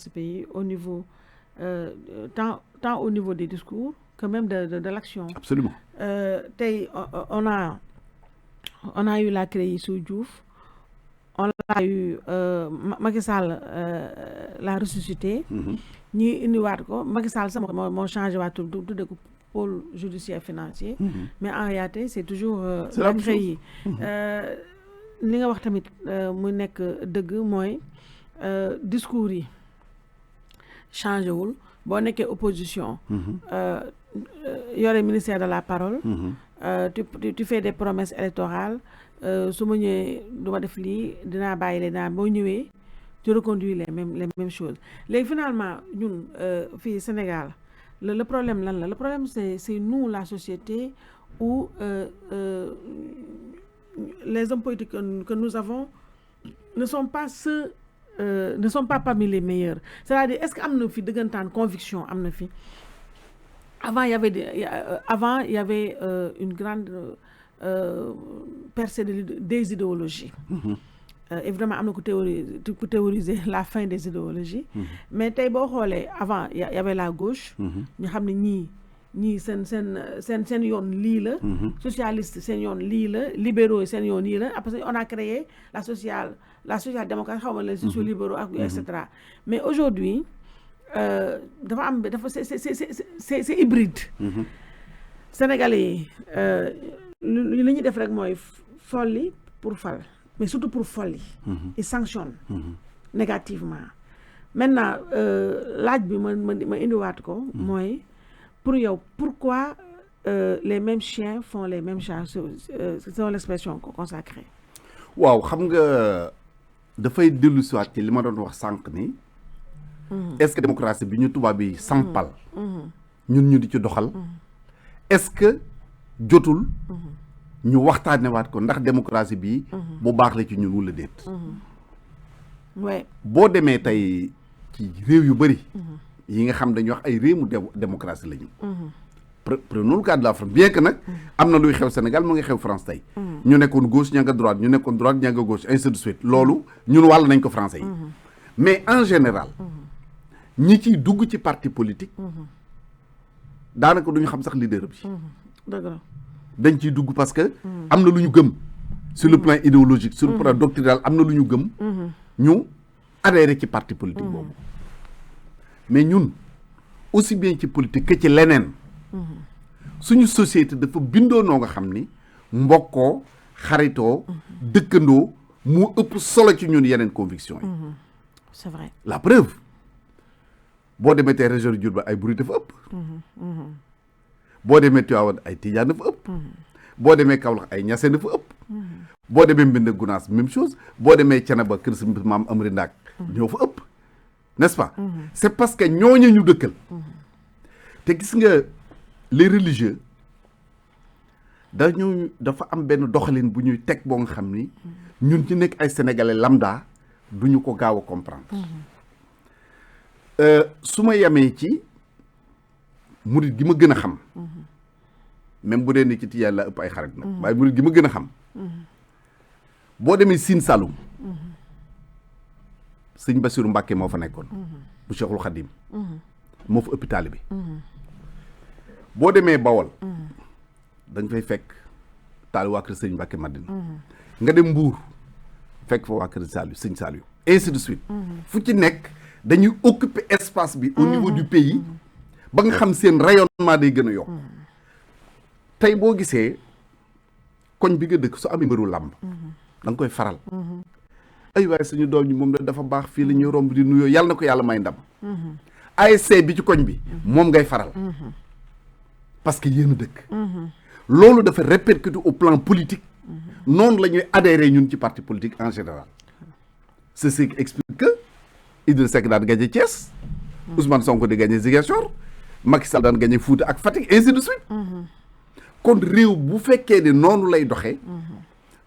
ce pays au niveau tant au niveau des discours que même de l'action. Absolument. On a eu la CREI sous Diouf, on a eu Macky Sall l'a ressuscité. Ñi indiwaat ko Macky Sall sax moo changé waat tudde ko pôle judiciaire financier. Mais en réalité c'est toujours la CREI. Li nga wax tamit mu nekk dëgg mooy discours yi changé wul boo nekkee opposition. Yore ministère de la parole. Tu fais des promesses électorales su ma ñëwee du ma def lii dinaa bàyyi leen naa boo ñëwee tu reconduis les mêmes choses léegi finalement ñun fii Sénégal le problème lan la le problème c'est nous la société où les hommes politiques que nous avons ne sont pas parmi les meilleurs. C'est-à-dire est-ce que am na fi dëggantaan conviction am na fi avant il y avait une grande percée des idéologies. Évidemment am na ku théoriser la fin des idéologies. Mais tey boo xoolee avant il y avait la gauche. ñu xam ne ñii seen yoon lii la. Socialiste seen yoon lii la libéraux yi seen yoon lii la après on a créé la social-démocratie xaw ma les sociaux-libéraux ak et cetera. Mais aujourd'hui c'est hybride. Sénégalais yi li ñuy def rek mooy folli pour fal mais surtout pour folli. Ils sanctionnent négativement. Maintenant laaj bi ma indiwaat ko mooy pour yow pourquoi les mêmes chiens font les mêmes chats c'est l'expression consacrée. waaw xam nga dafay dellu si waat ci li ma doon wax sànq ni est-ce que démocratie bi ñu tubaab bi sampal ñun ñu di ci doxal est-ce que jotul ñu waxtaane waat ko ndax démocratie bi bu baax la ci ñun wala déet boo demee tey ci réew yu bëri yi nga xam dañuy wax ay réew mu démocratie la ñu prenons le cas de la France bien que nag am na luy xew Sénégal mu ngi xew France tey ñu nekkoon gauche ña nga droite ñu nekkoon droite ña nga gauche ainsi de suite loolu ñun wàll nañ ko français yi mais en général ñi ciy dugg ci parti politique daanaka duñu xam sax leader bi dañ ciy dugg parce que am na lu ñu gëm sur le plan idéologique sur le plan doctrinal am na lu ñu gëm ñu adhéré ci parti politique boobu mais ñun aussi bien ci politique que ci leneen suñu société dafa bindoo noo nga xam ni mbokkoo xaritoo dëkkandoo moo ëpp solo ci ñun yeneen conviction yi c'est vrai la preuve boo demee tey région de Diourbel ay Buri dafa ëpp boo demee Tivaouane ay Tijaan dafa ëpp boo demee Kaolack ay Ñaseen dafa ëpp boo demee Mbinde Gounass même chose boo demee Thiénaba kër sa maam Amari Ndaak ñoo fa ëpp n'est-ce pas c'est parce que ñooñu ñu dëkkal te gis nga les religieux dafa am benn doxalin bu ñuy teg boo nga xam ni ñun ci nekk ay sénégalais lambda duñu ko gaaw a comprendre su ma yamee ci murit gi ma gën a xam même bu dee ni ci Tijaan la ëpp ay xarit nag waaye murit gi ma gën a xam boo demee Sine Saloum sëñ Bassirou Mbacké moo fa nekkoon bu Cheikhul Khadim moo fa ëpp taalibe bi boo demee Bawol da nga fay fekk taal waa kër sëñ Mbacké Madina nga dem Mbuur fekk fa waa kër sëñ Saliou ainsi de suite fu ci nekk dañuy occuper espace bi au niveau du pays ba nga xam seen rayonnement day gën a yokk tey boo gisee koñ bi nga dëkk su amee mbëru làmb da nga koy faral ay waaye suñu doom ñi moom dafa baax fii la ñuy romb di nuyoo yàlla na ko yàlla may ndam ASC bi ci koñ bi moom ngay faral parce que yéen a dëkk loolu dafa répercuter au plan politique noonu la ñuy adhérer ñun ci parti politique en général c'est ce qui explique que Idrissa Seck daan gagné Thiès Ousmane Sonko di gagné Ziguinchor Macky Sall daan gagné Fouta ak Fatick ainsi de suite kon réew bu fekkee ne noonu lay doxee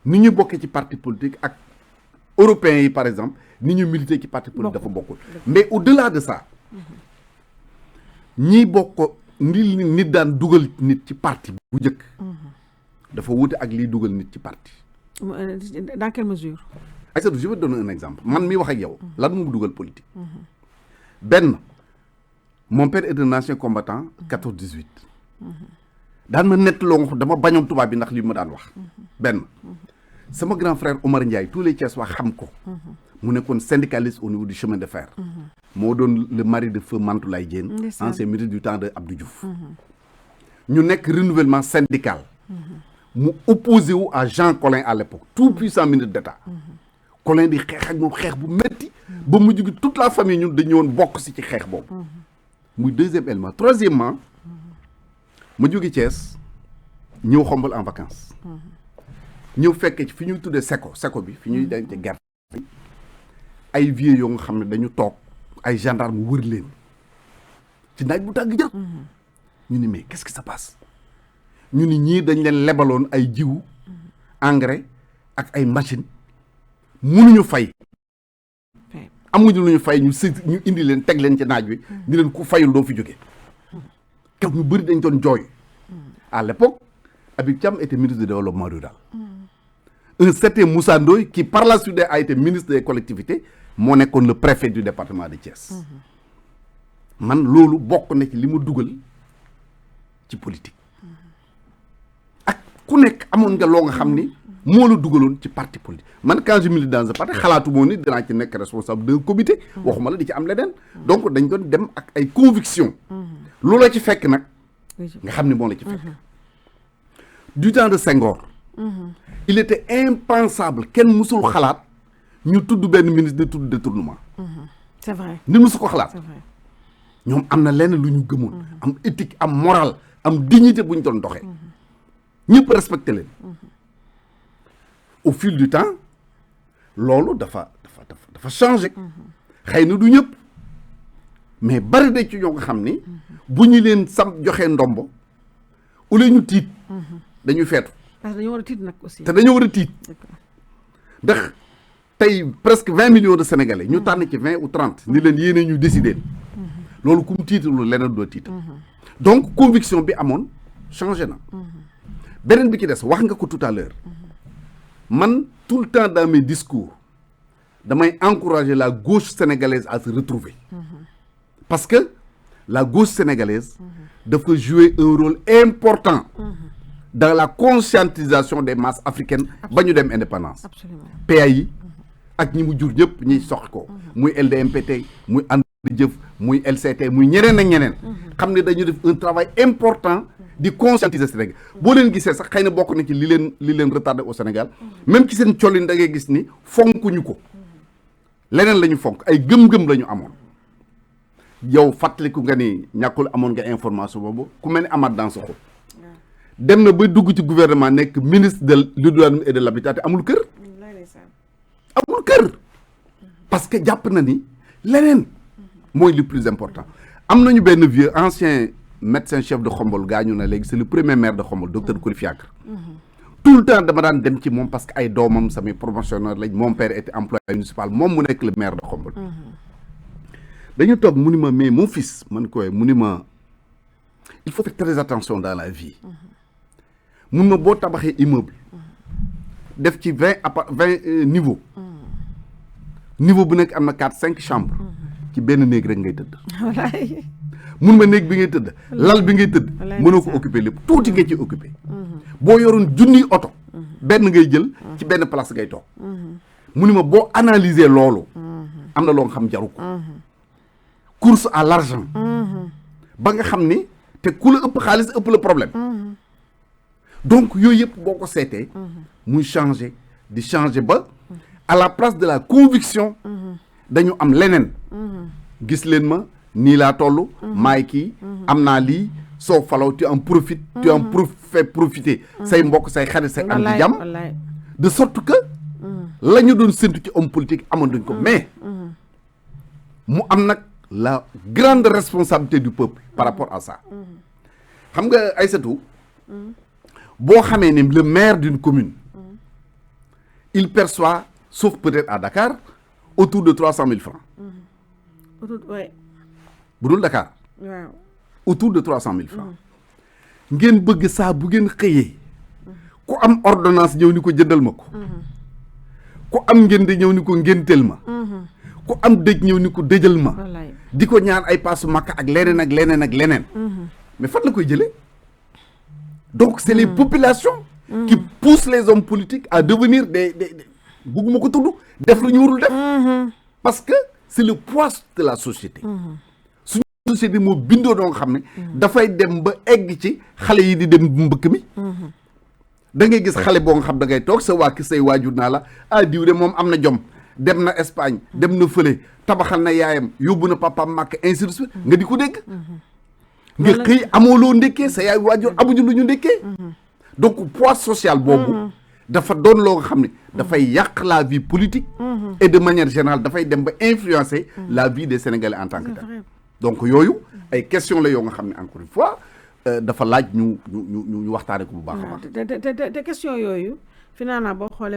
ni ñu bokkee ci parti politique ak européens yi par exemple ni ñu milité ci parti politique dafa bokkul mais au-delà de ça ñi bokk ni nit daan dugal nit ci parti bu njëkk dafa wuute ak liy dugal nit ci parti dans quelle mesure Aïssatou je vais te donner un exemple man mi wax ak yow lan moo dugal politique benn mon père est un ancien combattant 14-18 daan ma nett loo nga dama bañoon tubaab bi ndax li ma daan wax benn sama grand frère Omar Ndiaye tous les Thiès wax xam ko mu nekkoon syndicaliste au niveau du chemin de fer moo doon le mari de feu Mantoulaye Diène ancien ministre du temps de Abdou Diouf ñu nekk renouvellement syndical mu opposé wu à Jean Collin à l'époque tout puissant ministre d'État Collin di xeex ak moom xeex bu metti ba mujj gi toute la famille ñun dañu woon bokk si ci xeex boobu muy deuxième élément troisièmement ma jóge Thiès ñëw xombal en vacances ñëw fekkee ci fi ñuy tuddee seko bi fi ñuy denc gerte ay vieux yoo nga xam ne dañu toog ay gendarme wër leen ci naaj bu tàgg jër ñu ni mais qu'est-ce qui se passe ñu ni ñii dañ leen lebaloon ay jiwu engrais ak ay machine mënuñu fay amuñu lu ñu fay ñu indi leen teg leen ci naaj wi ni leen ku fayul doo fi jóge kew ñu bëri dañ doon jooy à l'époque Habib Thiam était ministre du développement rural un certain Moussa Ndoye qui par la suite a été ministre des collectivités moo nekkoon le préfet du département de Thiès man loolu bokk na ci li ma dugal ci politique ak ku nekk amoon nga loo nga xam ni moo la dugaloon ci parti politique man quand je milite dans un parti xalaatu moo ni dinaa ci nekk responsable d'un comité waxuma la di ci am leneen donc dañ doon dem ak ay conviction loolu la ci fekk nag nga xam ni moo la ci fekk du temps de Senghor il était impensable kenn musul xalaat ñu tudd benn ministre de tudd détournement c'est vrai ni musu ko xalaat c'est vrai ñoom am na lenn lu ñu gëmoon am éthique am morale am dignité bu ñu doon doxee ñëpp respecté leen au fil du temps loolu dafa changé xëy na du ñëpp mais bari na ci ñoo nga xam ni bu ñu leen sam joxee ndombo au lieu ñu tiit dañuy feetu parce que dañoo war a tiit nag aussi te dañoo war a tiit ndax tey presque 20 millions de Sénégalais ñu tànn ci 20 ou 30 ni leen yéene ñu décider loolu ku mu tiitalu leneen doo tiita donc conviction bi amoon changé na beneen bi ci des wax nga ko tout à l'heure man tout le temps dans mes discours damay encourager la gauche sénégalaise à se retrouver parce que la gauche sénégalaise dafa jouer un rôle important dans la conscientisation des masses africaines ba ñu dem indépendance PAI ak ñi mu jur ñëpp ñiy sox ko muy LDMPT muy ànd jëf muy LCT muy ñeneen ak ñeneen xam ne dañu def un travail important di conscientiser Sénégal boo leen gisee sax xëy na bokk na ci li leen retardé au Sénégal même ci seen colin da ngay gis ni fonkuñu ko leneen la ñu fonk ay gëm-gëm la ñu amoon yow fàttaliku nga ni ñàkkul amoon nga information boobu ku mel ni Amath Dansokho dem na ba dugg ci gouvernement nekk ministre de l'urbanisme et de l'habitat te amul kër parce que jàpp na ni leneen mooy le plus important am nañu benn vieux ancien médecin chef de Khombole gaañu na léegi c'est le premier maire de Khombole docteur Kouli Fiacre tout le temps dama daan dem ci moom parce que ay doomam samay promotionnaire lañ mon père était employé municipal moom mu nekk le maire de Khombole dañu toog mu ni ma mais mon fils man koy mu ni ma il faut faire très attention dans la vie mun ma boo tabaxee immeuble def ci 20 niveau bu nekk am na 4-5 chambres ci benn néeg rek ngay tëdd mun ma néeg bi ngay tëdd lal bi ngay tëdd mënoo ko occuper lépp tuuti nga ci occuper boo yoroon junniy oto benn ngay jël ci benn place ngay toog mu ni ma boo analyser loolu am na loo nga xam jaru ko course à l'argent ba nga xam ni te ku la ëpp xaalis ëpp la problème donc yooyu yëpp boo ko seetee muy changer di changer ba à la place de la conviction dañu am leneen gis leen ma nii laa toll maay kii am naa lii soo falaw tu en profites tu en fais profiter say mbokk say xarit say am di jàmm de sorte que la ñu doon séntu ci homme politique amoon duñ ko mais mu am nag la grande responsabilité du peuple par rapport à ça xam nga Aïssatou boo xamee ni le maire d'une commune il perçoit sauf peut-être à Dakar autour de 300 000 francs bu dul Dakar autour de 300 000 francs ngeen bëgg saa bu ngeen xëyee ku am ordonnance ñëw ni ko jëndal ma ko ku am ngeen di ñëw ni ko ngénteel ma ku am dëj ñëw ni ko dëjal ma di ko ñaan ay paasu Makka ak leneen ak leneen ak leneen mais fan la koy jëlee donc c'est les populations qui poussent les hommes politiques à devenir des bugguma ko tudd def lu ñu warul def parce que c'est le poids de la société suñu société moo bindoo doo nga xam ne dafay dem ba egg ci xale yi di dem mbëkk mi da ngay gis xale boo nga xam da ngay toog sa waa ki say waajur naa la ah diw de moom am na jom dem na Espagne dem na fële tabaxal na yaayam yóbbu na papaam màkk ainsi de suite nga di ko dégg nga xëy amoo loo ndekkee sa yaay waajur amuñu lu ñu ndekkee donc poids social boobu dafa doon loo nga xam ne dafay yàq la vie politique et de manière générale dafay dem ba influencer la vie des Sénégalais en tant que tel donc yooyu ay question la yoo nga xam ne encore une fois dafa laaj ñu waxtaane ko bu baax a baax te question yooyu finalement boo xoolee